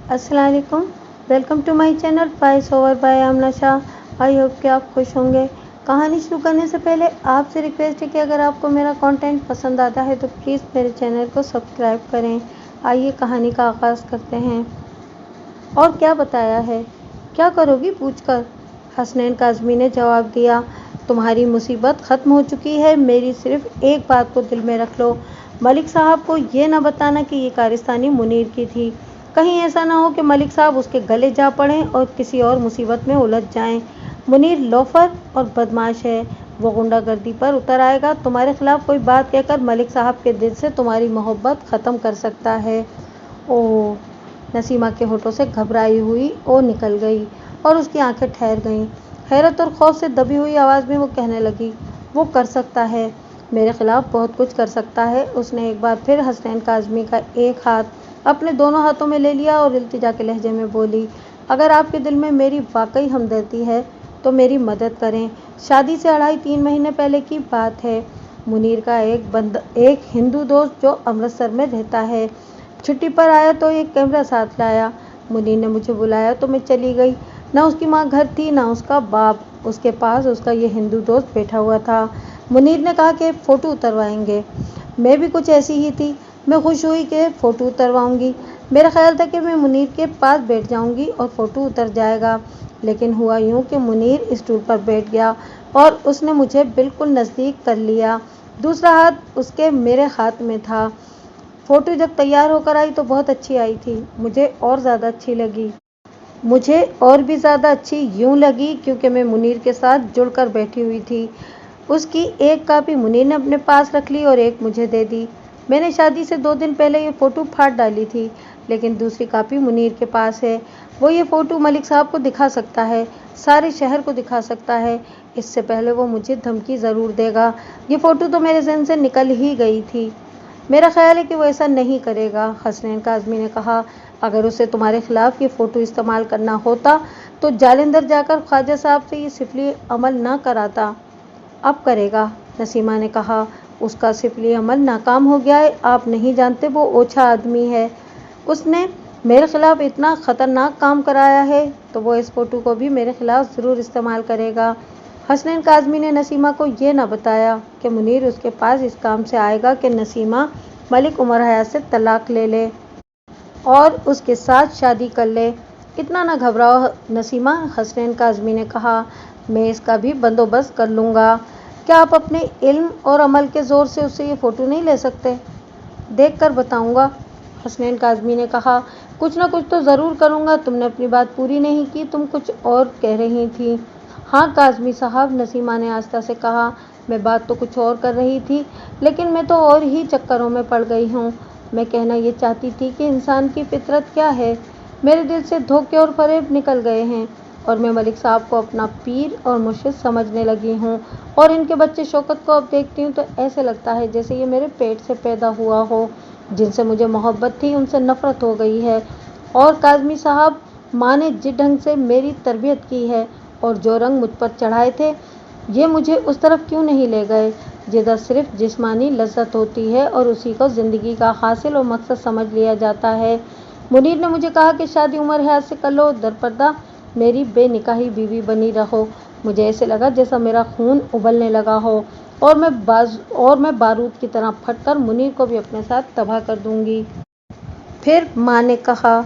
अस्सलाम वालेकुम। Welcome to my channel voice over by Amna Shah. I hope कि आप खुश होंगे। कहानी शुरू करने से पहले आपसे रिक्वेस्ट है कि अगर आपको मेरा कंटेंट पसंद आता है तो प्लीज़ मेरे चैनल को सब्सक्राइब करें। आइए कहानी का आगाज़ करते हैं। और क्या बताया है, क्या करोगी पूछकर हसनैन काज़मी ने जवाब दिया, तुम्हारी मुसीबत ख़त्म हो चुकी है। मेरी सिर्फ एक बात को दिल में रख लो, मलिक साहब को ये ना बताना कि ये कारस्तानी मुनीर की थी। कहीं ऐसा ना हो कि मलिक साहब उसके गले जा पड़ें और किसी और मुसीबत में उलझ जाएं। मुनीर लोफर और बदमाश है, वो गुंडागर्दी पर उतर आएगा। तुम्हारे खिलाफ कोई बात कहकर मलिक साहब के दिल से तुम्हारी मोहब्बत ख़त्म कर सकता है। ओह, नसीमा के होठों से घबराई हुई ओ निकल गई और उसकी आंखें ठहर गईं। हैरत और खौफ से दबी हुई आवाज़ में वो कहने लगी, वो कर सकता है, मेरे खिलाफ बहुत कुछ कर सकता है। उसने एक बार फिर हसनैन काज़मी का एक हाथ अपने दोनों हाथों में ले लिया और इल्तिजा के लहजे में बोली, अगर आपके दिल में मेरी वाकई हमदर्दी है तो मेरी मदद करें। शादी से 2.5-3 महीने पहले की बात है। मुनीर का एक हिंदू दोस्त जो अमृतसर में रहता है, छुट्टी पर आया तो एक कैमरा साथ लाया। मुनीर ने मुझे बुलाया तो मैं चली गई। ना उसकी माँ घर थी, ना उसका बाप। उसके पास उसका ये हिंदू दोस्त बैठा हुआ था। मुनीर ने कहा कि फ़ोटो उतरवाएंगे। मैं भी कुछ ऐसी ही थी। मैं खुश हुई कि फ़ोटो उतरवाऊंगी। मेरा ख्याल था कि मैं मुनीर के पास बैठ जाऊंगी और फ़ोटो उतर जाएगा, लेकिन हुआ यूँ कि मुनीर स्टूल पर बैठ गया और उसने मुझे बिल्कुल नज़दीक कर लिया। दूसरा हाथ उसके मेरे हाथ में था। फ़ोटो जब तैयार होकर आई तो बहुत अच्छी आई थी। मुझे और ज़्यादा अच्छी लगी। मुझे और भी ज़्यादा अच्छी यूँ लगी क्योंकि मैं मुनीर के साथ जुड़कर बैठी हुई थी। उसकी एक कॉपी मुनीर ने अपने पास रख ली और एक मुझे दे दी। मैंने शादी से 2 दिन पहले ये फ़ोटो फाड़ डाली थी, लेकिन दूसरी कॉपी मुनीर के पास है। वो ये फ़ोटो मलिक साहब को दिखा सकता है, सारे शहर को दिखा सकता है। इससे पहले वो मुझे धमकी ज़रूर देगा। ये फ़ोटो तो मेरे ज़हन से निकल ही गई थी। मेरा ख्याल है कि वो ऐसा नहीं करेगा। हसनैन काज़मी ने कहा, अगर उसे तुम्हारे खिलाफ ये फ़ोटो इस्तेमाल करना होता तो जालंधर जाकर ख्वाजा साहब से ये सिफली अमल ना कराता। अब करेगा, नसीमा ने कहा। उसका सिफली अमल नाकाम हो गया है। आप नहीं जानते वो ओछा आदमी है। उसने मेरे खिलाफ इतना ख़तरनाक काम कराया है तो वो इस फ़ोटो को भी मेरे खिलाफ ज़रूर इस्तेमाल करेगा। हसनैन काज़मी ने नसीमा को ये ना बताया कि मुनीर उसके पास इस काम से आएगा कि नसीमा मलिक उमर हयात से तलाक ले ले और उसके साथ शादी कर ले। इतना ना घबराओ नसीमा, हसनैन काज़मी ने कहा, मैं इसका भी बंदोबस्त कर लूँगा। क्या आप अपने इल्म और अमल के ज़ोर से उससे ये फ़ोटो नहीं ले सकते? देख कर बताऊँगा, हसनैन काज़मी ने कहा। कुछ ना कुछ तो ज़रूर करूँगा। तुमने अपनी बात पूरी नहीं की, तुम कुछ और कह रही थी। हाँ काज़मी साहब, नसीमा ने आस्था से कहा, मैं बात तो कुछ और कर रही थी, लेकिन मैं तो और ही चक्करों में पड़ गई हूँ। मैं कहना ये चाहती थी कि इंसान की फितरत क्या है। मेरे दिल से धोखे और फरेब निकल गए हैं और मैं मलिक साहब को अपना पीर और मुर्शिद समझने लगी हूँ। और इनके बच्चे शौकत को अब देखती हूँ तो ऐसे लगता है जैसे ये मेरे पेट से पैदा हुआ हो। जिनसे मुझे मोहब्बत थी उनसे नफ़रत हो गई है। और काज़मी साहब, माँ ने जिस ढंग से मेरी तरबियत की है और जो रंग मुझ पर चढ़ाए थे, ये मुझे उस तरफ क्यों नहीं ले गए जिधर सिर्फ जिस्मानी लज्जत होती है और उसी को ज़िंदगी का हासिल और मकसद समझ लिया जाता है। मुनीर ने मुझे कहा कि शादी उमर हयात से कर लो, दरपर्दा मेरी बेनिकाही बीवी बनी रहो। मुझे ऐसे लगा जैसा मेरा खून उबलने लगा हो और मैं बारूद की तरह फटकर मुनीर को भी अपने साथ तबाह कर दूंगी। फिर माँ ने कहा,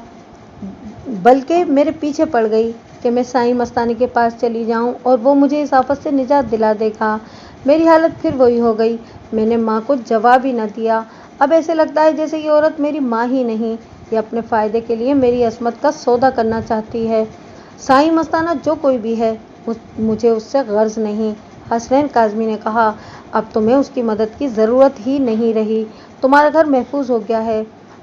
बल्कि मेरे पीछे पड़ गई कि मैं साईं मस्तानी के पास चली जाऊं और वो मुझे इस आफत से निजात दिला देगा। मेरी हालत फिर वही हो गई। मैंने माँ को जवाब ही न दिया। अब ऐसे लगता है जैसे ये औरत मेरी माँ ही नहीं, ये अपने फ़ायदे के लिए मेरी असमत का सौदा करना चाहती है। साईं मस्ताना जो कोई भी है, मुझे उससे गर्ज नहीं, हसनैन काज़मी ने कहा। अब तुम्हें उसकी मदद की ज़रूरत ही नहीं रही। तुम्हारा घर महफूज हो गया है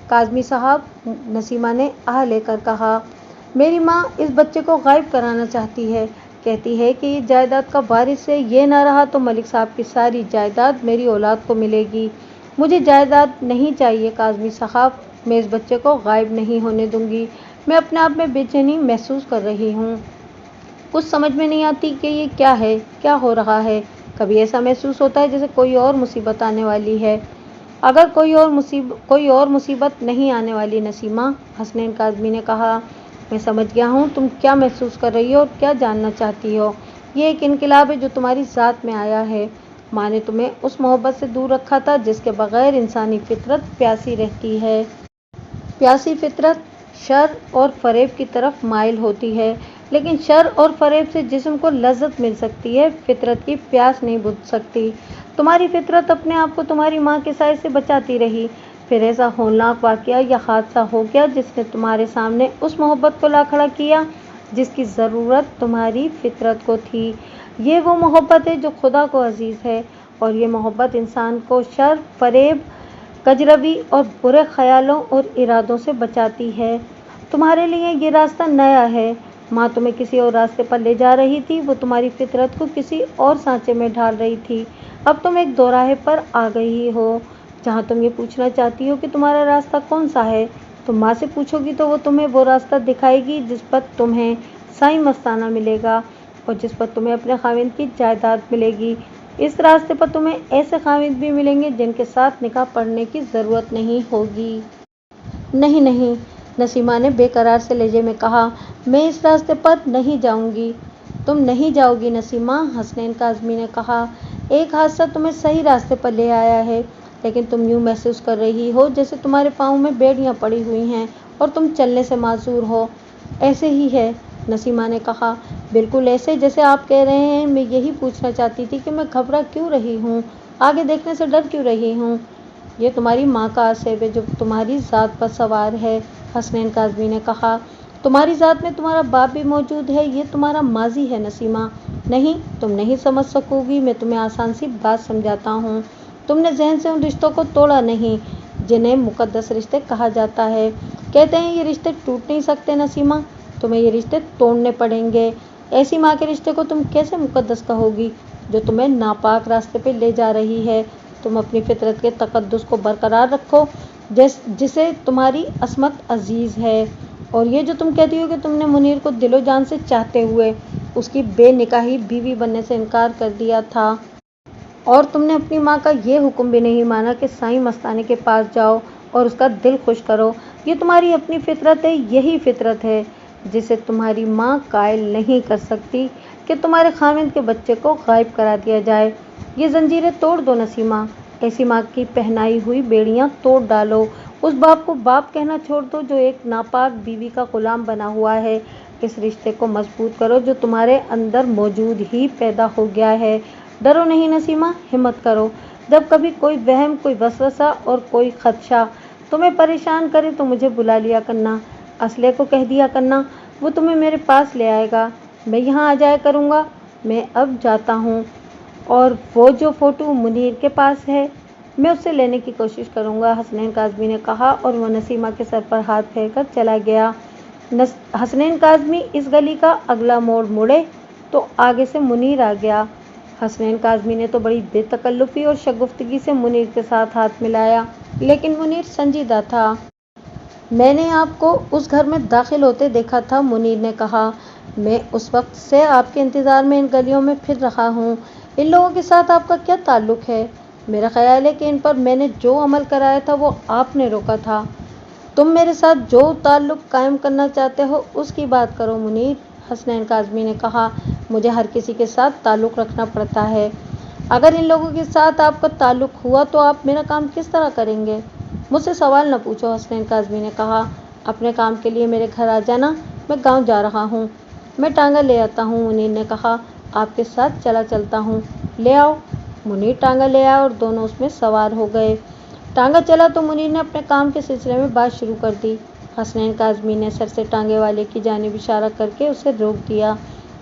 काज़मी साहब, नसीमा ने आह लेकर कहा। मेरी माँ इस बच्चे को गायब कराना चाहती है। कहती है कि ये जायदाद का वारिस है। ये ना रहा तो मलिक साहब की सारी जायदाद मेरी औलाद को मिलेगी। मुझे जायदाद नहीं चाहिए काज़मी साहब। मैं इस बच्चे को गायब नहीं होने दूंगी। मैं अपने आप में बेचैनी महसूस कर रही हूँ। कुछ समझ में नहीं आती कि ये क्या है, क्या हो रहा है। कभी ऐसा महसूस होता है जैसे कोई और मुसीबत आने वाली है। अगर कोई और मुसीबत नहीं आने वाली नसीमा, हसनैन काज़मी ने कहा। मैं समझ गया हूँ तुम क्या महसूस कर रही हो और क्या जानना चाहती हो। ये एक इनकलाब है जो तुम्हारी ज़ात में आया है। माँ ने तुम्हें उस मोहब्बत से दूर रखा था जिसके बगैर इंसानी फितरत प्यासी रहती है। प्यासी फितरत शर और फरेब की तरफ माइल होती है, लेकिन शर और फरेब से जिस्म को लज्जत मिल सकती है, फितरत की प्यास नहीं बुझ सकती। तुम्हारी फितरत अपने आप को तुम्हारी माँ के साए से बचाती रही। फिर ऐसा होलनाक वाक़या या हादसा हो गया जिसने तुम्हारे सामने उस मोहब्बत को ला खड़ा किया जिसकी ज़रूरत तुम्हारी फितरत को थी। ये वो मोहब्बत है जो खुदा को अजीज़ है, और ये मोहब्बत इंसान को शर, फरेब, कजरवी और बुरे ख्यालों और इरादों से बचाती है। तुम्हारे लिए ये रास्ता नया है। माँ तुम्हें किसी और रास्ते पर ले जा रही थी, वो तुम्हारी फितरत को किसी और सांचे में ढाल रही थी। अब तुम एक दोराहे पर आ गई हो जहाँ तुम ये पूछना चाहती हो कि तुम्हारा रास्ता कौन सा है। तुम माँ से पूछोगी तो वो तुम्हें वो रास्ता दिखाएगी जिस पर तुम्हें साईं मस्ताना मिलेगा और जिस पर तुम्हें अपने खाविंद की जायदाद मिलेगी। इस रास्ते पर तुम्हें ऐसे खाविंद भी मिलेंगे जिनके साथ निकाह पढ़ने की ज़रूरत नहीं होगी। नहीं नहीं, नसीमा ने बेकरार से लहजे में कहा, मैं इस रास्ते पर नहीं जाऊंगी। तुम नहीं जाओगी नसीमा, हसनैन काज़मी ने कहा। एक हादसा तुम्हें सही रास्ते पर ले आया है, लेकिन तुम यूँ महसूस कर रही हो जैसे तुम्हारे पाँव में बेड़ियाँ पड़ी हुई हैं और तुम चलने से माजूर हो। ऐसे ही है, नसीमा ने कहा। बिल्कुल ऐसे जैसे आप कह रहे हैं। मैं यही पूछना चाहती थी कि मैं घबरा क्यों रही हूँ, आगे देखने से डर क्यों रही हूँ। ये तुम्हारी माँ का आसेब है जो तुम्हारी ज़ात पर सवार है, हसनैन काज़मी ने कहा। तुम्हारी ज़ात में तुम्हारा बाप भी मौजूद है, ये तुम्हारा माजी है नसीमा। नहीं, तुम नहीं समझ सकोगी। मैं तुम्हें आसान सी बात समझाता हूँ। तुमने जहन से उन रिश्तों को तोड़ा नहीं जिन्हें मुकद्दस रिश्ते कहा जाता है। कहते हैं ये रिश्ते टूट नहीं सकते नसीमा, तुम्हें ये रिश्ते तोड़ने पड़ेंगे। ऐसी माँ के रिश्ते को तुम कैसे मुकद्दस कहोगी जो तुम्हें नापाक रास्ते पे ले जा रही है। तुम अपनी फितरत के तकद्दुस को बरकरार रखो जिसे तुम्हारी असमत अजीज़ है। और ये जो तुम कहती हो कि तुमने मुनीर को दिलो जान से चाहते हुए उसकी बेनिकाही बीवी बनने से इनकार कर दिया था, और तुमने अपनी माँ का ये हुक्म भी नहीं माना कि साईं मस्ताने के पास जाओ और उसका दिल खुश करो। ये तुम्हारी अपनी फितरत है। यही फितरत है जिसे तुम्हारी माँ कायल नहीं कर सकती कि तुम्हारे खामिद के बच्चे को गायब करा दिया जाए। ये जंजीरें तोड़ दो नसीमा, ऐसी माँ की पहनाई हुई बेड़ियाँ तोड़ डालो। उस बाप को बाप कहना छोड़ दो जो एक नापाक बीवी का गुलाम बना हुआ है। इस रिश्ते को मजबूत करो जो तुम्हारे अंदर मौजूद ही पैदा हो गया है। डरो नहीं नसीमा, हिम्मत करो। जब कभी कोई वहम, कोई वसवसा और कोई खदशा तुम्हें परेशान करे तो मुझे बुला लिया करना। असले को कह दिया करना, वो तुम्हें मेरे पास ले आएगा। मैं यहाँ आ जाया करूँगा। मैं अब जाता हूँ, और वो जो फ़ोटो मुनीर के पास है मैं उससे लेने की कोशिश करूँगा, हसनैन काज़मी ने कहा, और वो नसीमा के सर पर हाथ फेर कर चला गया। हसनैन काज़मी इस गली का अगला मोड़ मुड़े तो आगे से मुनीर आ गया। हसनैन काज़मी ने तो बड़ी बेतकल्लुफ़ी और शगुफ्तगी से मुनीर के साथ हाथ मिलाया, लेकिन मुनीर संजीदा था। मैंने आपको उस घर में दाखिल होते देखा था, मुनीर ने कहा। मैं उस वक्त से आपके इंतज़ार में इन गलियों में फिर रहा हूँ। इन लोगों के साथ आपका क्या ताल्लुक़ है? मेरा ख्याल है कि इन पर मैंने जो अमल कराया था वो आपने रोका था। तुम मेरे साथ जो ताल्लुक़ कायम करना चाहते हो उसकी बात करो मुनीर, हसनैन काज़मी ने कहा। मुझे हर किसी के साथ ताल्लुक़ रखना पड़ता है। अगर इन लोगों के साथ आपका ताल्लुक़ हुआ तो आप मेरा काम किस तरह करेंगे? मुझसे सवाल न पूछो, हसनैन काज़मी ने कहा। अपने काम के लिए मेरे घर आ जाना, मैं गांव जा रहा हूँ। मैं टांगा ले आता हूँ, मुनीर ने कहा। आपके साथ चला चलता हूँ। ले आओ। मुनीर टांगा ले आया और दोनों उसमें सवार हो गए। टांगा चला तो मुनीर ने अपने काम के सिलसिले में बात शुरू कर दी। हसनैन काज़मी ने सर से टांगे वाले की जानिब इशारा करके उसे रोक दिया।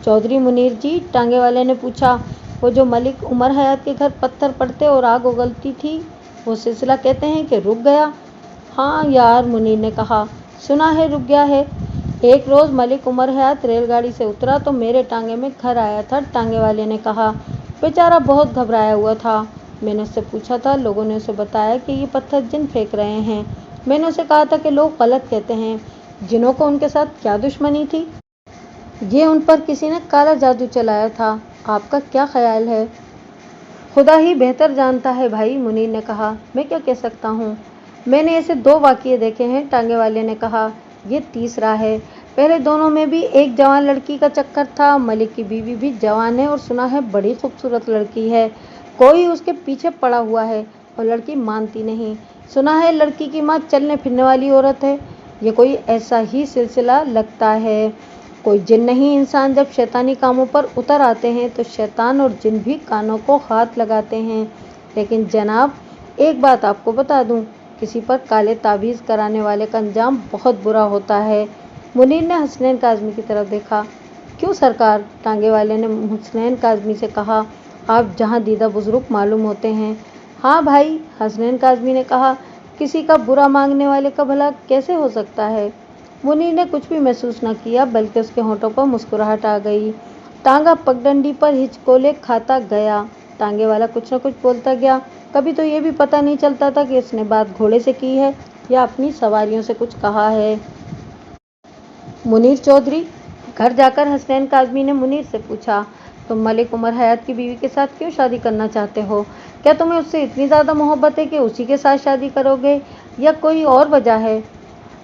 चौधरी मुनीर जी, टांगे वाले ने पूछा, वो जो मलिक उमर हयात के घर पत्थर पड़ते और आग उगलती थी, वो सिलसिला कहते हैं कि रुक गया? हाँ यार, मुनीर ने कहा, सुना है रुक गया है। एक रोज़ मलिक उमर हयात रेलगाड़ी से उतरा तो मेरे टांगे में घर आया था, टांगे वाले ने कहा। बेचारा बहुत घबराया हुआ था। मैंने उससे पूछा था, लोगों ने उसे बताया कि ये पत्थर जिन फेंक रहे हैं। मैंने उसे कहा था कि लोग गलत कहते हैं। जिनों को उनके साथ क्या दुश्मनी थी? ये उन पर किसी ने काला जादू चलाया था। आपका क्या ख्याल है? खुदा ही बेहतर जानता है भाई, मुनीर ने कहा। मैं क्या कह सकता हूँ? मैंने ऐसे 2 वाक़ये देखे हैं, टांगे वाले ने कहा। ये तीसरा है। पहले दोनों में भी एक जवान लड़की का चक्कर था। मलिक की बीवी भी जवान है और सुना है बड़ी खूबसूरत लड़की है। कोई उसके पीछे पड़ा हुआ है और लड़की मानती नहीं। सुना है लड़की की माँ चलने फिरने वाली औरत है। ये कोई ऐसा ही सिलसिला लगता है। कोई जिन नहीं, इंसान जब शैतानी कामों पर उतर आते हैं तो शैतान और जिन भी कानों को हाथ लगाते हैं। लेकिन जनाब, एक बात आपको बता दूं, किसी पर काले ताबीज़ कराने वाले का अंजाम बहुत बुरा होता है। मुनीर ने हसनैन काज़मी की तरफ देखा। क्यों सरकार? टांगे वाले ने हसनैन काज़मी से कहा। आप जहां दीदा बुजुर्ग मालूम होते हैं। हाँ भाई, हसनैन काज़मी ने कहा। किसी का बुरा मांगने वाले का भला कैसे हो सकता है? मुनीर ने कुछ भी महसूस न किया, बल्कि उसके होंठों पर मुस्कुराहट आ गई। टांगा पगडंडी पर हिचकोले खाता गया। टांगे वाला कुछ न कुछ बोलता गया। कभी तो ये भी पता नहीं चलता था कि उसने बात घोड़े से की है या अपनी सवारियों से कुछ कहा है। मुनीर चौधरी? घर जाकर हसनैन काज़मी ने मुनीर से पूछा, तुम मलिक उमर हयात की बीवी के साथ क्यों शादी करना चाहते हो? क्या तुम्हें उससे इतनी ज़्यादा मोहब्बत है कि उसी के साथ शादी करोगे, या कोई और वजह है?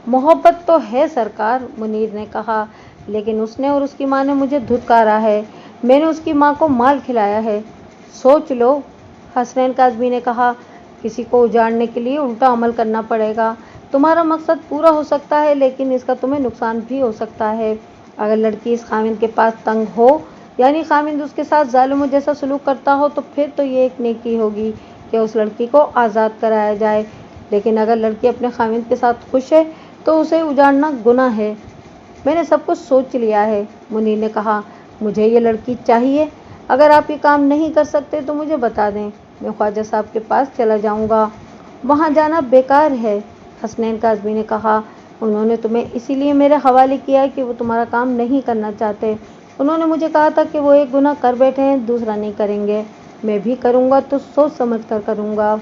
मोहब्बत तो है सरकार, मुनीर ने कहा, लेकिन उसने और उसकी माँ ने मुझे धुतकारा है। मैंने उसकी माँ को माल खिलाया है। सोच लो, हसनैन काज़मी ने कहा। किसी को उजाड़ने के लिए उल्टा अमल करना पड़ेगा। तुम्हारा मकसद पूरा हो सकता है, लेकिन इसका तुम्हें नुकसान भी हो सकता है। अगर लड़की इस खामिंद के पास तंग हो, यानी खामिंद उसके साथ जालिमों जैसा सलूक करता हो, तो फिर तो ये एक नेकी होगी कि उस लड़की को आज़ाद कराया जाए। लेकिन अगर लड़की अपने खामिंद के साथ खुश है तो उसे उजाड़ना गुनाह है। मैंने सब कुछ सोच लिया है, मुनीर ने कहा। मुझे ये लड़की चाहिए। अगर आप ये काम नहीं कर सकते तो मुझे बता दें, मैं ख्वाजा साहब के पास चला जाऊंगा। वहाँ जाना बेकार है, हसनैन काज़मी ने कहा। उन्होंने तुम्हें इसीलिए मेरे हवाले किया है कि वो तुम्हारा काम नहीं करना चाहते। उन्होंने मुझे कहा था कि वो एक गुनाह कर बैठे हैं, दूसरा नहीं करेंगे। मैं भी करूँगा तो सोच समझ कर करूँगा।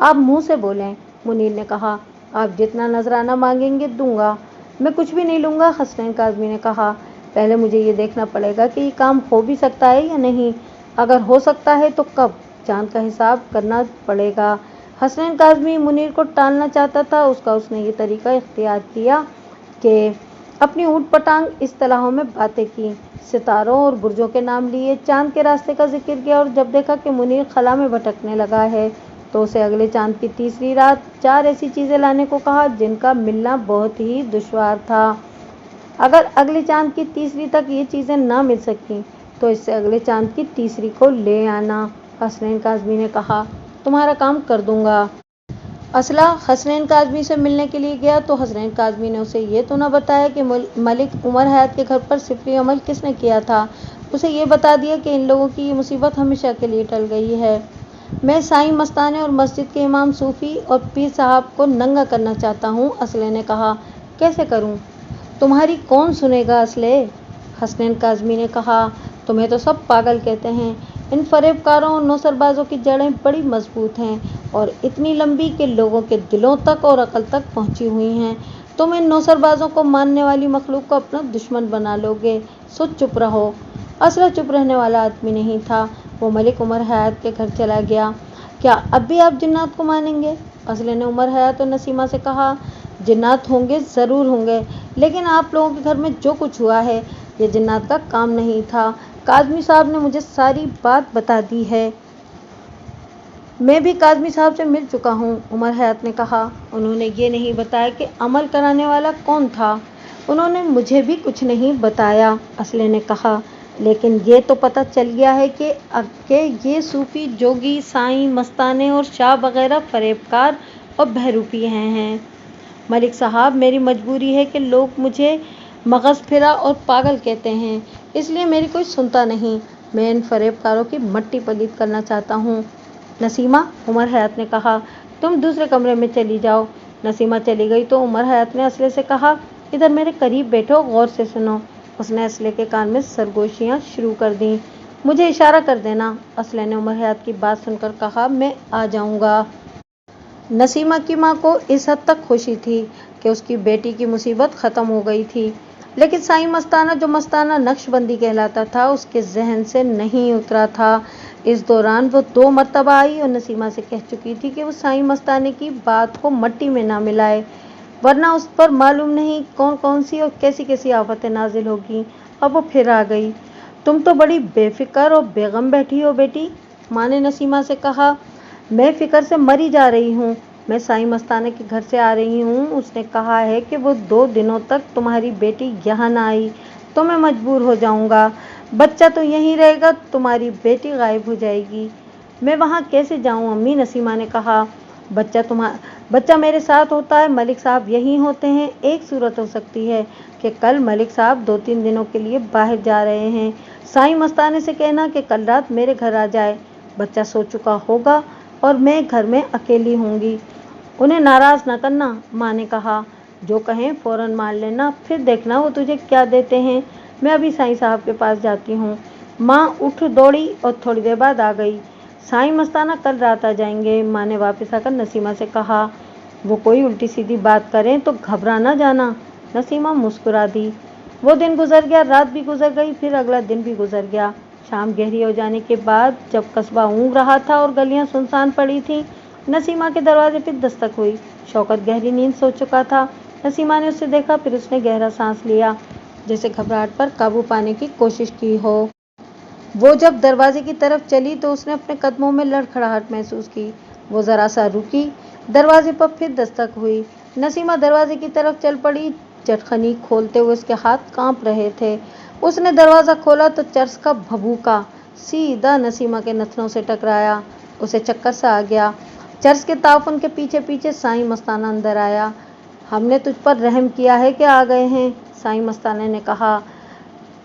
आप मुँह से बोलें, मुनीर ने कहा। आप जितना नजराना मांगेंगे दूंगा। मैं कुछ भी नहीं लूँगा, हसनैन काज़मी ने कहा। पहले मुझे ये देखना पड़ेगा कि ये काम हो भी सकता है या नहीं। अगर हो सकता है तो कब, चांद का हिसाब करना पड़ेगा। हसनैन काज़मी मुनीर को टालना चाहता था। उसने ये तरीका इख्तियार किया कि अपनी ऊँट पटांग इस्तिलाहों में बातें की, सितारों और बुर्जों के नाम लिए, चांद के रास्ते का जिक्र किया, और जब देखा कि मुनीर खला में भटकने लगा है तो उसे अगले चांद की तीसरी रात 4 ऐसी चीज़ें लाने को कहा जिनका मिलना बहुत ही दुश्वार था। अगर अगले चांद की तीसरी तक ये चीज़ें ना मिल सकीं तो इससे अगले चांद की तीसरी को ले आना। हसनैन काज़मी ने कहा। तुम्हारा काम कर दूंगा। असला हसनैन काज़मी से मिलने के लिए गया तो हसनैन काज़मी ने उसे ये तो न बताया कि मलिक उमर हयात के घर पर सिफरी अमल किसने किया था। उसे ये बता दिया कि इन लोगों की ये मुसीबत हमेशा के लिए टल गई है। मैं साईं मस्ताने और मस्जिद के इमाम सूफ़ी और पीर साहब को नंगा करना चाहता हूँ, असले ने कहा। कैसे करूँ? तुम्हारी कौन सुनेगा असले, हसनैन काज़मी ने कहा। तुम्हें तो सब पागल कहते हैं। इन फरेबकारों और नौसरबाजों की जड़ें बड़ी मजबूत हैं और इतनी लंबी कि लोगों के दिलों तक और अकल तक पहुँची हुई हैं। तुम इन नौसरबाजों को मानने वाली मखलूक को अपना दुश्मन बना लोगे। सो चुप रहो। असला चुप रहने वाला आदमी नहीं था। वो मलिक उमर हयात के घर चला गया। क्या अब भी आप जिन्नात को मानेंगे? असले ने उमर हयात और नसीमा से कहा। जिन्नात होंगे, ज़रूर होंगे, लेकिन आप लोगों के घर में जो कुछ हुआ है ये जिन्नात का काम नहीं था। काज़मी साहब ने मुझे सारी बात बता दी है। मैं भी काज़मी साहब से मिल चुका हूँ, उमर हयात ने कहा। उन्होंने ये नहीं बताया कि अमल कराने वाला कौन था। उन्होंने मुझे भी कुछ नहीं बताया, असले ने कहा। लेकिन ये तो पता चल गया है कि ये सूफ़ी, जोगी, साईं, मस्ताने और शाह वगैरह फरेबकार और बहरूपी हैं। मलिक साहब, मेरी मजबूरी है कि लोग मुझे मगज़ फिरा और पागल कहते हैं, इसलिए मेरी कोई सुनता नहीं। मैं इन फरेबकारों की मट्टी पलीत करना चाहता हूँ। नसीमा, उमर हयात ने कहा, तुम दूसरे कमरे में चली जाओ। नसीमा चली गई तो उमर हयात ने असले से कहा, इधर मेरे करीब बैठो, गौर से सुनो। उसने असले के कान में सरगोशियाँ शुरू कर दी। मुझे इशारा कर देना, असले ने उमर हयात की बात सुनकर कहा। मैं आ जाऊँगा। नसीमा की माँ को इस हद तक खुशी थी कि उसकी बेटी की मुसीबत ख़त्म हो गई थी। लेकिन साईं मस्ताना, जो मस्ताना नक्शबंदी कहलाता था, उसके जहन से नहीं उतरा था। इस दौरान वो 2 मरतबा आई और नसीमा से कह चुकी थी कि वो साईं मस्ताने की बात को मट्टी में ना मिलाए, वरना उस पर मालूम नहीं कौन कौन सी और कैसी कैसी आफतें नाजिल होगी। अब वो फिर आ गई। तुम तो बड़ी बेफिक्र और बेगम बैठी हो बेटी, माँ ने नसीमा से कहा। मैं फिक्र से मरी जा रही हूँ। मैं साईं मस्ताने के घर से आ रही हूँ। उसने कहा है कि वो 2 दिनों तक तुम्हारी बेटी यहाँ ना आई तो मैं मजबूर हो जाऊँगा। बच्चा तो यहीं रहेगा, तुम्हारी बेटी गायब हो जाएगी। मैं वहाँ कैसे जाऊँ अम्मी, नसीमा ने कहा। बच्चा मेरे साथ होता है, मलिक साहब यहीं होते हैं। एक सूरत हो सकती है कि कल मलिक साहब 2-3 दिनों के लिए बाहर जा रहे हैं। साईं मस्ताने से कहना कि कल रात मेरे घर आ जाए। बच्चा सो चुका होगा और मैं घर में अकेली होंगी। उन्हें नाराज न करना, माँ ने कहा। जो कहें फौरन मान लेना, फिर देखना वो तुझे क्या देते हैं। मैं अभी साईं साहब के पास जाती हूँ। माँ उठ दौड़ी और थोड़ी देर बाद आ गई। साईं मस्ताना कल रात आ जाएंगे, माँ ने वापस आकर नसीमा से कहा। वो कोई उल्टी सीधी बात करें तो घबरा ना जाना। नसीमा मुस्कुरा दी। वो दिन गुजर गया, रात भी गुजर गई, फिर अगला दिन भी गुजर गया। शाम गहरी हो जाने के बाद जब कस्बा ऊँघ रहा था और गलियां सुनसान पड़ी थीं, नसीमा के दरवाजे पर दस्तक हुई। शौकत गहरी नींद सो चुका था। नसीमा ने उसे देखा, फिर उसने गहरा सांस लिया, जैसे घबराहट पर काबू पाने की कोशिश की हो। वो जब दरवाजे की तरफ चली तो उसने अपने कदमों में लड़खड़ाहट महसूस की। वो जरा सा रुकी। दरवाजे पर फिर दस्तक हुई। नसीमा दरवाजे की तरफ चल पड़ी। चटखनी खोलते हुए उसके हाथ कांप रहे थे। उसने दरवाजा खोला तो चर्च का भभूका सीधा नसीमा के नथनों से टकराया। उसे चक्कर सा आ गया। चर्च के ताउफन के पीछे पीछे साईं मस्ताना अंदर आया। हमने तुझ पर रहम किया है कि आ गए हैं, साईं मस्ताना ने कहा,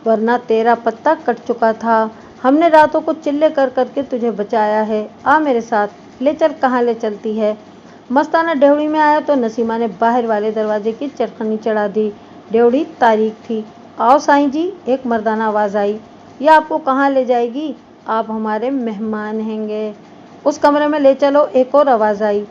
वरना तेरा पत्ता कट चुका था। हमने रातों को चिल्ले कर करके तुझे बचाया है। आ मेरे साथ, ले चल। कहाँ ले चलती है? मस्ताना डेवड़ी में आया तो नसीमा ने बाहर वाले दरवाजे की चरखनी चढ़ा दी। डेवड़ी तारीख थी। आओ साईं जी, एक मर्दाना आवाज़ आई। यह आपको कहाँ ले जाएगी? आप हमारे मेहमान हैंगे। उस कमरे में ले चलो, एक और आवाज़ आई।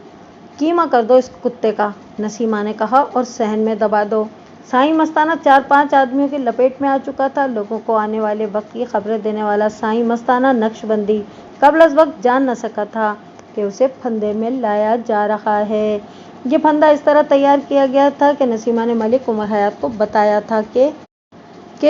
कीमा कर दो इस कुत्ते का, नसीमा ने कहा, और सहन में दबा दो। साईं मस्ताना 4-5 आदमियों की लपेट में आ चुका था। लोगों को आने वाले वक्त की खबरें देने वाला साईं मस्ताना नक्शबंदी कबल अज़ वक्त जान न सका था कि उसे फंदे में लाया जा रहा है। ये फंदा इस तरह तैयार किया गया था कि नसीमा ने मलिक उमर हयात को बताया था कि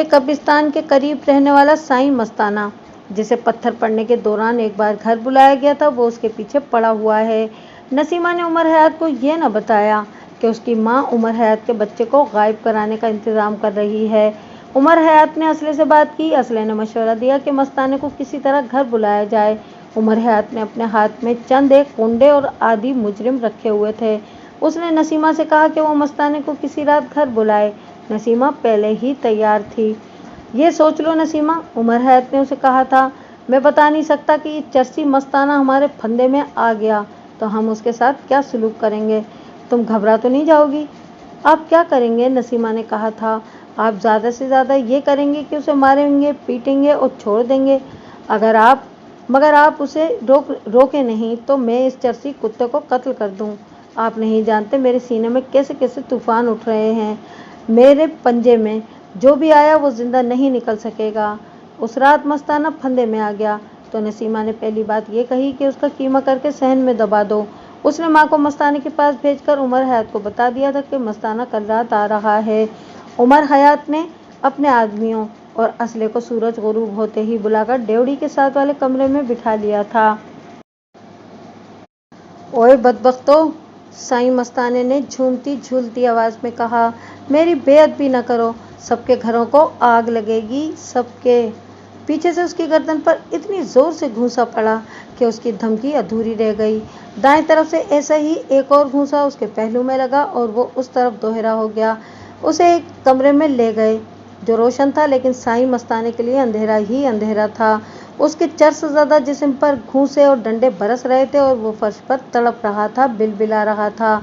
कब्रिस्तान के करीब रहने वाला साईं मस्ताना, जिसे पत्थर पड़ने के दौरान एक बार घर बुलाया गया था, वो उसके पीछे पड़ा हुआ है। नसीमा ने उमर हयात को यह न बताया कि उसकी माँ उमर हयात के बच्चे को गायब कराने का इंतज़ाम कर रही है। उमर हयात ने असले से बात की। असले ने मशवरा दिया कि मस्ताने को किसी तरह घर बुलाया जाए। उमर हयात ने अपने हाथ में चंद एक कुंडे और आदि मुजरिम रखे हुए थे। उसने नसीमा से कहा कि वो मस्ताने को किसी रात घर बुलाए। नसीमा पहले ही तैयार थी। ये सोच लो नसीमा, उमर हयात ने उसे कहा था, मैं बता नहीं सकता कि ये चर्सी मस्ताना हमारे फंदे में आ गया तो हम उसके साथ क्या सलूक करेंगे। तुम घबरा तो नहीं जाओगी? आप क्या करेंगे? नसीमा ने कहा था। आप ज़्यादा से ज़्यादा ये करेंगे कि उसे मारेंगे, पीटेंगे और छोड़ देंगे। मगर आप उसे रोके नहीं तो मैं इस चर्सी कुत्ते को कत्ल कर दूं। आप नहीं जानते मेरे सीने में कैसे कैसे तूफान उठ रहे हैं। मेरे पंजे में जो भी आया वो जिंदा नहीं निकल सकेगा। उस रात मस्ताना फंदे में आ गया तो नसीमा ने पहली बात ये कही कि उसका कीमा करके सहन में दबा दो। उसने माँ को मस्ताने के पास भेजकर उमर हयात को बता दिया था कि मस्ताना कल रात आ रहा है। उमर हयात ने अपने आदमियों और असले को सूरज गुरूब होते ही बुलाकर डेवड़ी के साथ वाले कमरे में बिठा लिया था। ओए बदबख्तो, साईं मस्ताने ने झूमती झूलती आवाज़ में कहा, मेरी बेअदबी न करो, सबके घरों को आग लगेगी, सबके। पीछे से उसकी गर्दन पर इतनी जोर से घूंसा पड़ा कि उसकी धमकी अधूरी रह गई। दाएं तरफ से ऐसा ही एक और घूंसा उसके पहलू में लगा और वो उस तरफ दोहरा हो गया। उसे एक कमरे में ले गए जो रोशन था, लेकिन साईं मस्ताने के लिए अंधेरा ही अंधेरा था। उसके चर्स ज़्यादा जिस्म पर घूंसे और डंडे बरस रहे थे और वो फर्श पर तड़प रहा था, बिलबिला रहा था।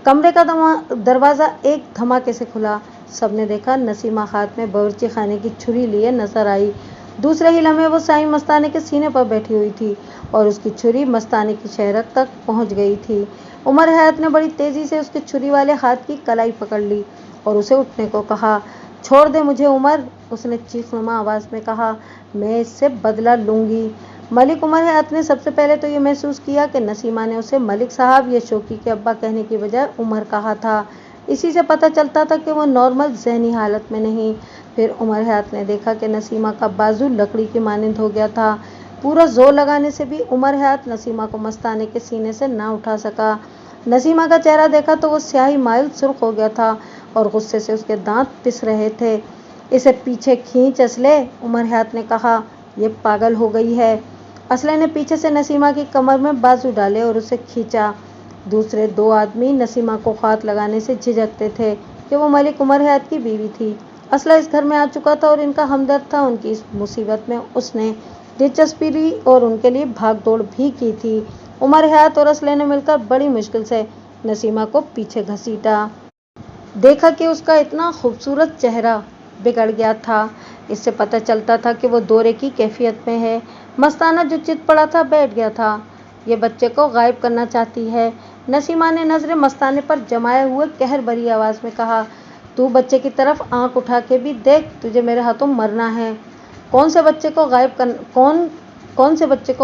कमरे का दरवाज़ा एक धमाके से खुला। सबने देखा नसीमा हाथ में बावर्ची खाने की छुरी लिए नजर आई। दूसरे ही लम्हे वो साईं मस्ताने के सीने पर बैठी हुई थी और उसकी छुरी मस्ताने की शहरत तक पहुंच गई थी। उमर हयात ने बड़ी तेजी से उसके छुरी वाले हाथ की कलाई पकड़ ली और उसे उठने को कहा। छोड़ दे मुझे उमर, उसने चीखनुमा आवाज में कहा, मैं इससे बदला लूंगी। मलिक उमर हयात ने सबसे पहले तो ये महसूस किया कि नसीमा ने उसे मलिक साहब या शौकी के अब्बा कहने की बजाय उमर कहा था। इसी से पता चलता था कि वो नॉर्मल जहनी हालत में नहीं। फिर उमर हयात ने देखा कि नसीमा का बाजू लकड़ी की मानिंद हो गया था। पूरा जोर लगाने से भी उमर हयात नसीमा को मस्ताने के सीने से ना उठा सका। नसीमा का चेहरा देखा तो वो स्याही माइल सुर्ख हो गया था और गुस्से से उसके दांत पिस रहे थे। इसे पीछे खींच असले, उमर हयात ने कहा, ये पागल हो गई है। असले ने पीछे से नसीमा की कमर में बाजू डाले और उसे खींचा। दूसरे दो आदमी नसीमा को हाथ लगाने से झिझकते थे कि वो मलिक उमर हयात की बीवी थी। असला इस घर में आ चुका था और इनका हमदर्द था। उनकी इस मुसीबत में उसने दिलचस्पी ली और उनके लिए भाग दौड़ भी की थी। उमर हयात और असले ने मिलकर बड़ी मुश्किल से नसीमा को पीछे घसीटा। देखा कि उसका इतना खूबसूरत चेहरा बिगड़ गया था। इससे पता चलता था कि वो दौरे की कैफियत में है। मस्ताना जो चित पड़ा था बैठ गया था। ये बच्चे को गायब करना चाहती है। नसीमा ने नजरें मस्ताने पर जमाए हुए कहर भरी आवाज में कहा, तू बच्चे की तरफ आंख उठा के भी देख, तुझे मेरे हाथों मरना है। कौन से बच्चे को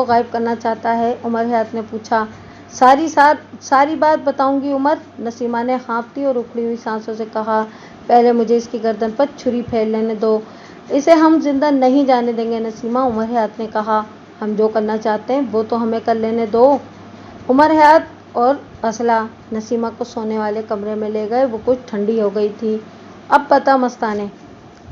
गायब करना चाहता है? उमर हयात ने पूछा। सारी बात बताऊंगी उमर, नसीमा ने हाँफती और उखड़ी हुई सांसों से कहा। पहले मुझे इसकी गर्दन पर छुरी फेर लेने दो, इसे हम जिंदा नहीं जाने देंगे नसीमा, उमर हयात ने कहा। हम जो करना चाहते हैं वो तो हमें कर लेने दो। उमर हयात और असला नसीमा को सोने वाले कमरे में ले गए। वो कुछ ठंडी हो गई थी। अब बता मस्ताने,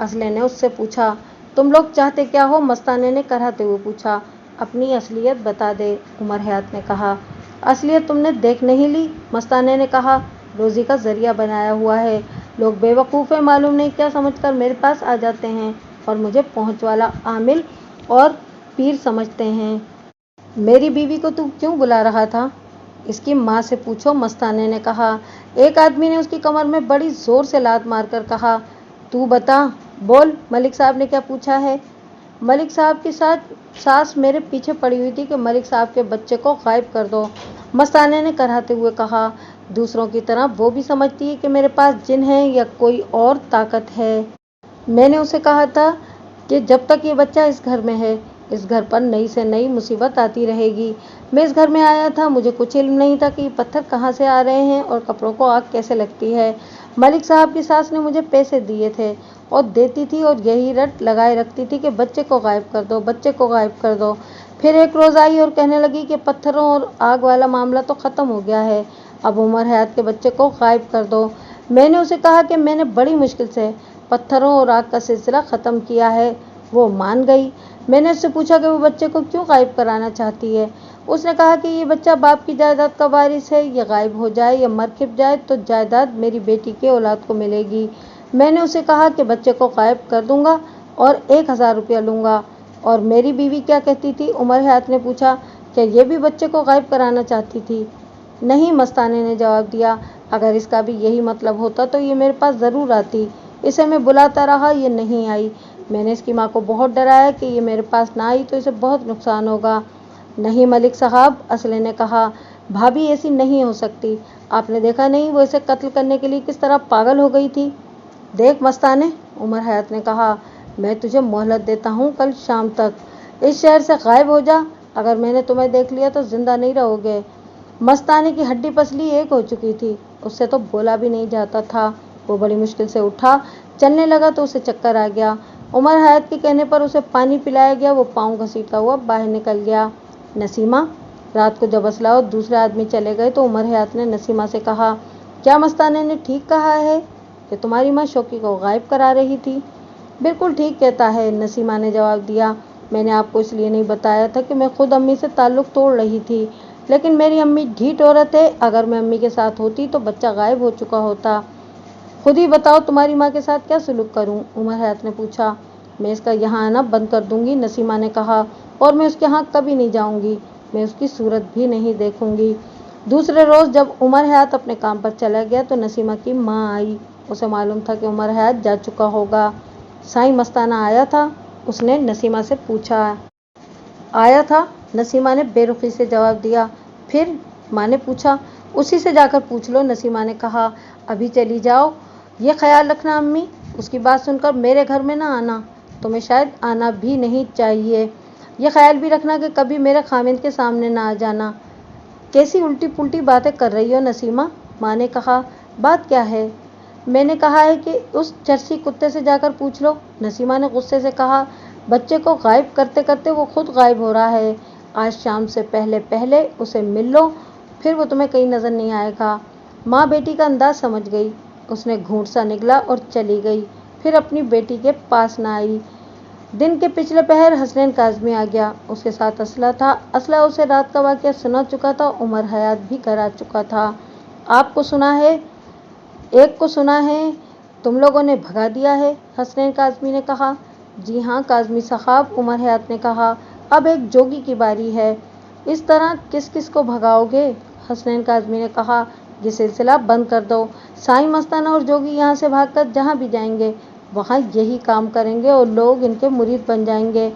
असले ने उससे पूछा। तुम लोग चाहते क्या हो? मस्ताने ने कराहते हुए पूछा। अपनी असलियत बता दे, उमर हयात ने कहा। असलियत तुमने देख नहीं ली? मस्ताने ने कहा। रोजी का जरिया बनाया हुआ है। लोग बेवकूफ़ है, मालूम नहीं क्या समझकर मेरे पास आ जाते हैं और मुझे पहुंच वाला आमिल और पीर समझते हैं। मेरी बीवी को तू क्यों बुला रहा था? इसकी माँ से पूछो, मस्ताने ने कहा। एक आदमी ने उसकी कमर में बड़ी जोर से लात मारकर कहा, तू बता, बोल, मलिक साहब ने क्या पूछा है? मलिक साहब की सास मेरे पीछे पड़ी हुई थी कि मलिक साहब के बच्चे को गायब कर दो, मस्ताने ने कराहते हुए कहा। दूसरों की तरह वो भी समझती है कि मेरे पास जिन है या कोई और ताकत है। मैंने उसे कहा था कि जब तक ये बच्चा इस घर में है, इस घर पर नई से नई मुसीबत आती रहेगी। मैं इस घर में आया था, मुझे कुछ इल्म नहीं था कि ये पत्थर कहाँ से आ रहे हैं और कपड़ों को आग कैसे लगती है। मलिक साहब की सास ने मुझे पैसे दिए थे और देती थी और यही रट लगाए रखती थी कि बच्चे को गायब कर दो, बच्चे को गायब कर दो। फिर एक रोज़ आई और कहने लगी कि पत्थरों और आग वाला मामला तो ख़त्म हो गया है, अब उमर हयात के बच्चे को गायब कर दो। मैंने उसे कहा कि मैंने बड़ी मुश्किल से पत्थरों और आग का सिलसिला ख़त्म किया है। वो मान गई। मैंने उससे पूछा कि वो बच्चे को क्यों गायब कराना चाहती है। उसने कहा कि ये बच्चा बाप की जायदाद का वारिस है, ये गायब हो जाए या मर खिप जाए तो जायदाद मेरी बेटी के औलाद को मिलेगी। मैंने उसे कहा कि बच्चे को गायब कर दूंगा और 1000 रुपया लूँगा। और मेरी बीवी क्या कहती थी? उमर हयात ने पूछा। क्या ये भी बच्चे को गायब कराना चाहती थी? नहीं, मस्ताने ने जवाब दिया। अगर इसका भी यही मतलब होता तो ये मेरे पास ज़रूर आती। इसे मैं बुलाता रहा, ये नहीं आई। मैंने इसकी माँ को बहुत डराया कि ये मेरे पास ना आई तो इसे बहुत नुकसान होगा। नहीं मलिक साहब, असले ने कहा, भाभी ऐसी नहीं हो सकती। आपने देखा नहीं वो इसे कत्ल करने के लिए किस तरह पागल हो गई थी। देख मस्ताने, उमर हयात ने कहा, मैं तुझे मोहलत देता हूँ, कल शाम तक इस शहर से गायब हो जा। अगर मैंने तुम्हें देख लिया तो जिंदा नहीं रहोगे। मस्ताने की हड्डी पसली एक हो चुकी थी, उससे तो बोला भी नहीं जाता था। वो बड़ी मुश्किल से उठा, चलने लगा तो उसे चक्कर आ गया। उमर हयात के कहने पर उसे पानी पिलाया गया। वो पाँव घसीटता हुआ बाहर निकल गया। नसीमा, रात को जब असला और दूसरे आदमी चले गए तो उमर हयात ने नसीमा से कहा, क्या मस्ताने ने ठीक कहा है कि तुम्हारी माँ शौकी को गायब करा रही थी? बिल्कुल ठीक कहता है, नसीमा ने जवाब दिया। मैंने आपको इसलिए नहीं बताया था कि मैं खुद अम्मी से ताल्लुक़ तोड़ रही थी, लेकिन मेरी अम्मी ढीठ औरत है। अगर मैं अम्मी के साथ होती तो बच्चा गायब हो चुका होता। खुद ही बताओ तुम्हारी माँ के साथ क्या सलूक करूं? उमर हयात ने पूछा। मैं इसका यहाँ आना बंद कर दूंगी, नसीमा ने कहा, और मैं उसके यहाँ कभी नहीं जाऊंगी। मैं उसकी सूरत भी नहीं देखूंगी। दूसरे रोज़ जब उमर हयात अपने काम पर चला गया तो नसीमा की माँ आई। उसे मालूम था कि उमर हयात जा चुका होगा। साईं मस्ताना आया था? उसने नसीमा से पूछा। आया था, नसीमा ने बेरुखी से जवाब दिया। फिर? माँ ने पूछा। उसी से जाकर पूछ लो। नसीमा ने कहा, अभी चली जाओ, ये ख्याल रखना अम्मी, उसकी बात सुनकर मेरे घर में ना आना। तुम्हें शायद आना भी नहीं चाहिए। ये ख्याल भी रखना कि कभी मेरे खामिद के सामने ना आ जाना। कैसी उल्टी पुल्टी बातें कर रही हो नसीमा? माँ ने कहा, बात क्या है? मैंने कहा है कि उस चर्सी कुत्ते से जाकर पूछ लो। नसीमा ने गुस्से से कहा, बच्चे को गायब करते करते वो खुद गायब हो रहा है। आज शाम से पहले पहले उसे मिल लो, फिर वो तुम्हें कहीं नजर नहीं आएगा। माँ बेटी का अंदाज समझ गई। उसने घूंट सा निगला और चली गई, फिर अपनी बेटी के पास न आई। दिन के पिछले पहर हसनैन काज़मी आ गया। उसके साथ असला था। असला उसे रात का वाक़या सुना चुका था। उमर हयात भी घर आ चुका था। आपको सुना है, एक को सुना है, तुम लोगों ने भगा दिया है, हसनैन काज़मी ने कहा। जी हाँ काज़मी साहब, उमर हयात ने कहा। अब एक जोगी की बारी है। इस तरह किस किस को भगाओगे? हसनैन काज़मी ने कहा, ये सिलसिला बंद कर दो। साईं मस्ताना और जोगी यहाँ से भागकर जहाँ भी जाएंगे वहाँ यही काम करेंगे और लोग इनके मुरीद बन जाएंगे।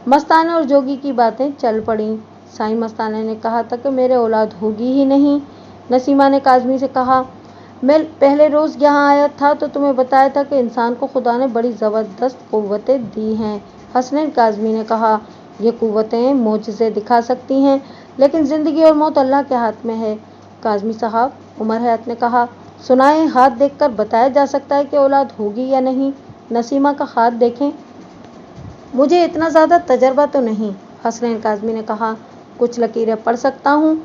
मस्ताना और जोगी की बातें चल पड़ी। साईं मस्ताना ने कहा था कि मेरे औलाद होगी ही नहीं। नसीमा ने काज़मी से कहा, मैं पहले रोज़ यहाँ आया था तो तुम्हें बताया था कि इंसान को खुदा ने बड़ी ज़बरदस्त क़ुव्वतें दी हैं। हसनैन काज़मी ने कहा, ये क़ुव्वतें मोजज़े दिखा सकती हैं, लेकिन ज़िंदगी और मौत अल्लाह के हाथ में है। काज़मी साहब, उमर हयात ने कहा, सुनाएं, हाथ देखकर बताया जा सकता है कि औलाद होगी या नहीं। नसीमा का हाथ देखें। मुझे इतना ज़्यादा तजर्बा तो नहीं, हसनैन काज़मी ने कहा। कुछ लकीरें पढ़ सकता हूँ।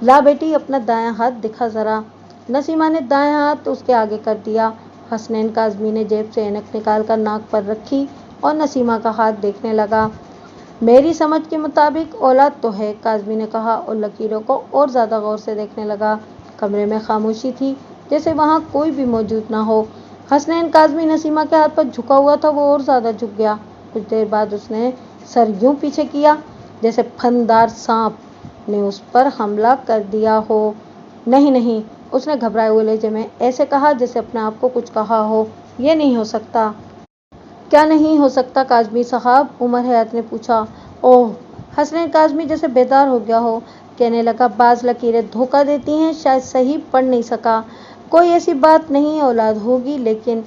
ला बेटी, अपना दायां हाथ दिखा ज़रा। नसीमा ने दायां हाथ उसके आगे कर दिया। हसनैन काज़मी ने जेब से ऐनक निकाल कर नाक पर रखी और नसीमा का हाथ देखने लगा। मेरी समझ के मुताबिक औलाद तो है, काज़मी ने कहा और लकीरों को और ज़्यादा गौर से देखने लगा। कमरे में खामोशी थी, जैसे वहाँ कोई भी मौजूद ना हो। हसनैन काज़मी नसीमा के हाथ पर झुका हुआ था। वो और ज़्यादा झुक गया। कुछ देर बाद उसने सर यूं पीछे किया जैसे फनदार सांप ने उस पर हमला कर दिया हो। नहीं नहीं, उसने घबराए हुए लहजे में ऐसे कहा जैसे अपने आप को कुछ कहा हो। ये नहीं हो सकता। क्या नहीं हो सकता काज़मी साहब? उमर हयात ने पूछा। ओह! हसनैन काज़मी जैसे बेदार हो गया हो। कहने लगा, बाज़ लकीरें धोखा देती हैं, शायद सही पढ़ नहीं सका। कोई ऐसी बात नहीं औलाद होगी, लेकिन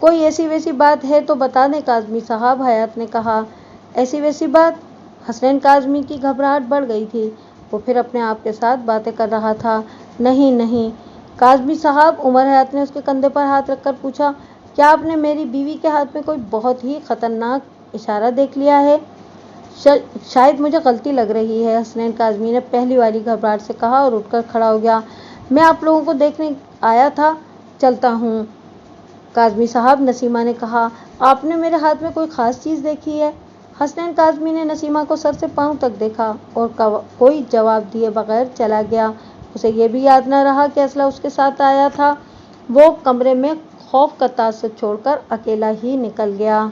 कोई ऐसी वैसी बात है तो बता दें काज़मी साहब, हयात ने कहा। ऐसी वैसी बात? हसनैन काज़मी की घबराहट बढ़ गई थी। वो फिर अपने आप के साथ बातें कर रहा था। नहीं नहीं काज़मी साहब, उमर हयात ने उसके कंधे पर हाथ रखकर पूछा, क्या आपने मेरी बीवी के हाथ में कोई बहुत ही ख़तरनाक इशारा देख लिया है? शायद मुझे गलती लग रही है, हसनैन काज़मी ने पहली वाली घबराहट से कहा और उठकर खड़ा हो गया। मैं आप लोगों को देखने आया था, चलता हूँ। काज़मी साहब, नसीमा ने कहा, आपने मेरे हाथ में कोई ख़ास चीज़ देखी है? हसनैन काज़मी ने नसीमा को सर से पाँव तक देखा और कोई जवाब दिए बगैर चला गया। उसे ये भी याद न रहा कि असला उसके साथ आया था। वो कमरे में खौफ का तासुर छोड़कर अकेला ही निकल गया।